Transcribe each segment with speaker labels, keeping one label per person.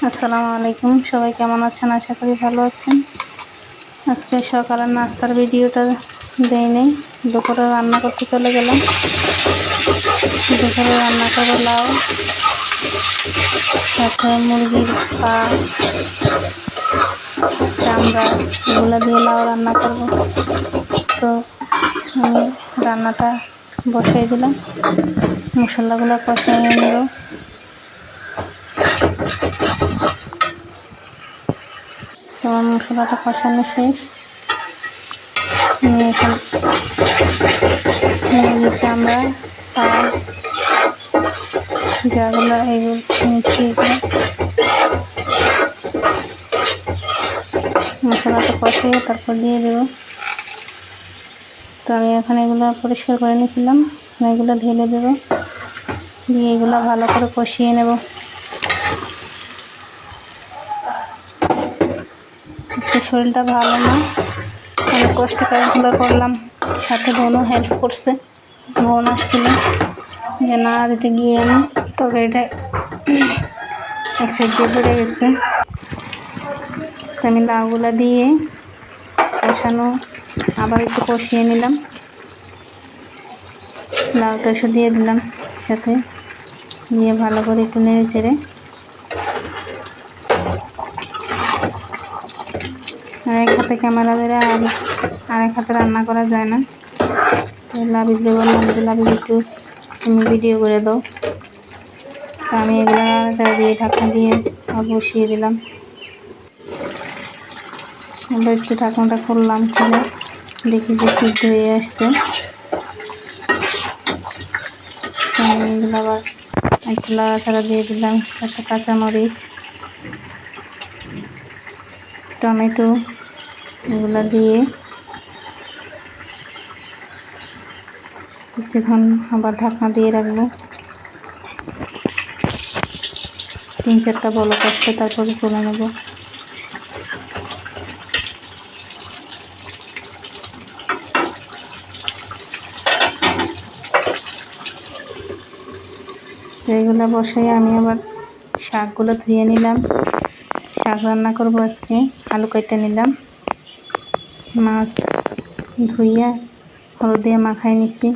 Speaker 1: আসসালামু আলাইকুম, সবাই কেমন আছেন? আশা করি ভালো আছেন। আজকে সকালের নাস্তার ভিডিওটা দেই নেই। দুপুরে রান্না করতে চলে গেলাম। দুপুরে রান্না করবো লাউ, সাথে মুরগির পা, চামড়া এগুলো দিয়ে লাউ রান্না করব। তো আমি রান্নাটা বসাই দিলাম, মশলাগুলো কষাইয়ে নেব। তোমার মশলাটা কষানো শেষ। এখন মুরগির চামড়া, পা, যাগুলো এগুলো মিশিয়ে মশলাটা কষিয়ে তারপর দিয়ে দেবো। তো আমি এখন এগুলো পরিষ্কার করে নিয়েছিলাম, এগুলো ঢেলে দেবো, দিয়ে এগুলো ভালো করে কষিয়ে নেব। শরীরটা ভালো না, অনেক কষ্ট কাজগুলো করলাম, সাথে বোনও হেল্প করছে। বোন আসছিল যে না দিতে গিয়ে আমি তরকারিটা এক সাইড দিয়ে পড়ে গেছে। তো আমি লাউগুলা দিয়ে কষানো আবার একটু কষিয়ে নিলাম। লাউটা এসে দিয়ে দিলাম সাথে, দিয়ে ভালো করে একটু নেড়ে চেড়ে এক হাতে ক্যামেরা ধরে আর এক হাতে রান্না করা যায় না। লাবিজকে বললাম যে লাবিজ একটু তুমি ভিডিও করে দাও। তো আমি এগুলো দিয়ে ঢাকনা দিয়ে বসিয়ে দিলাম। আমরা একটু ঢাকনাটা খুললাম, খুলে দেখি যে সিদ্ধ হয়ে আসছে। আমি এগুলো আবার একটু লাড়াচাড়া দিয়ে দিলাম, একটা কাঁচামরিচ, টমেটো এগুলো দিয়ে কিছুক্ষণ আবার ঢাকনা দিয়ে রাখবো। 3-4টা বলক আসছে, তারপরে তুলে নেব। এগুলো বসাই আমি আবার শাকগুলো ধুয়ে নিলাম। শাক রান্না করবো আজকে। আলু কেটে নিলাম, মাছ ধুইয়া হলুদ দিয়ে মাখাই নিছি।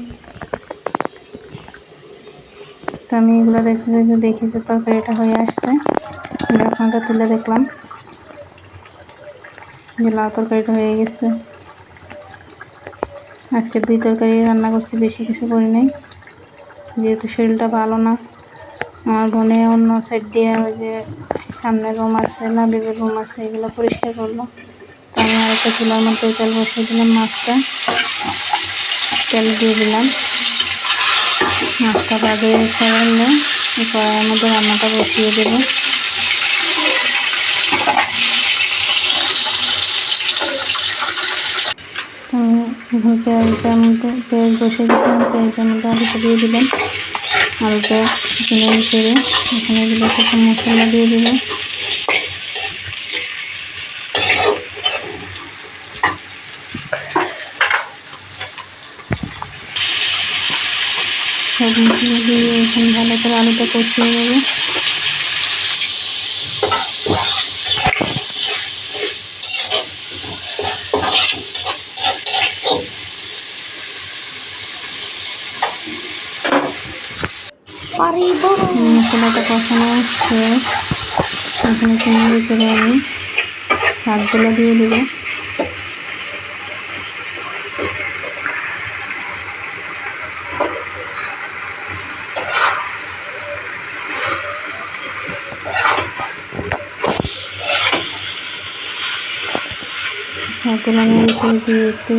Speaker 1: তো আমি এগুলো দেখি যে তরকারিটা হয়ে আসছে। ঢাকনাটা তুলে দেখলাম যে লাউ তরকারিটা হয়ে গেছে। আজকে 2 তরকারি রান্না করছি, বেশি কিছু করি নাই, যেহেতু শরীরটা ভালো না। আমার বোনে অন্য সাইড দিয়ে ওই যে সামনে রুম আছে, লাবিবের রুম আছে, এগুলো পরিষ্কার করলো। তো আমি আরেকটা চুলার মধ্যে তেল বসিয়ে দিলাম, মাছটা তেল দিয়ে দিলাম। মাছটা ভাজে ফেললে কড়াইয়ের মধ্যে রান্নাটা বসিয়ে দেবো। পেঁয়াজটার মধ্যে পেঁয়াজ বসিয়ে দিয়েছিলাম, পেঁয়াজটার মধ্যে আলুটা দিয়ে দিলাম। আলুটা নেড়ে চেড়ে এখানে এগুলো কিছু মশলা দিয়ে দেবো। সব মশলা দিয়ে এখন ভালো করে আলুটা কষিয়ে নেবো। মশলাটা কষানো শেষ, এখানে নেড়ে চেড়ে আমি শাকগুলো দিয়ে দেবো। শাকগুলো নেড়ে চেড়ে দিয়ে একটু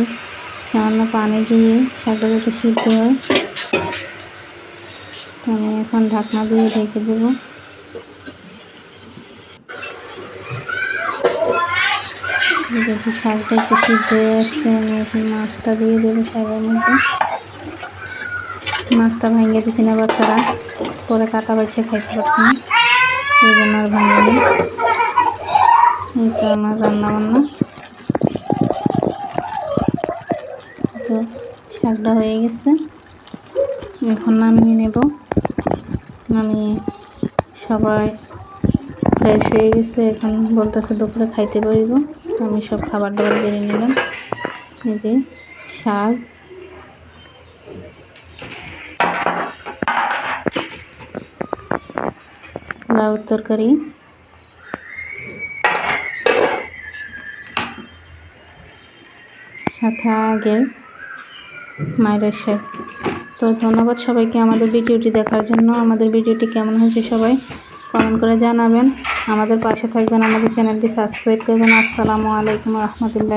Speaker 1: সামান্য পানি দিয়ে শাকটা যাতে সিদ্ধ হয়। আমি এখন ঢাকনা দিয়ে ঢেকে দেবো। দেখি শাকটা একটু সিদ্ধ হয়ে আসছে, আমি এখন মাছটা দিয়ে দেবো শাকের মধ্যে। মাছটা ভেঙে দিচ্ছি না, বাচ্চারা পরে কাটা বাছে খাইতে পারছি না, এই জন্য আর ভাঙে নি। এই তো আমার রান্না বান্না তো শাকটা হয়ে গেছে, এখন নামিয়ে নেব। নামিয়ে সবাই ফ্রেশ হয়ে গেছে, এখন বলতেছে দুপুরে খাইতে পারিব। তো আমি সব খাবার দাবার বেড়ে নিলাম। এই যে শাক, লাউর তরকারি, সাথে আগের মায়ের শাক। তো ধন্যবাদ সবাইকে আমাদের ভিডিওটি দেখার জন্য। আমাদের ভিডিওটি কেমন হয়েছে সবাই কমেন্ট করে জানাবেন। আমাদের পাশে থাকবেন, আমাদের চ্যানেলটি সাবস্ক্রাইব করবেন। আসসালামু আলাইকুম রহমতুল্লাহ।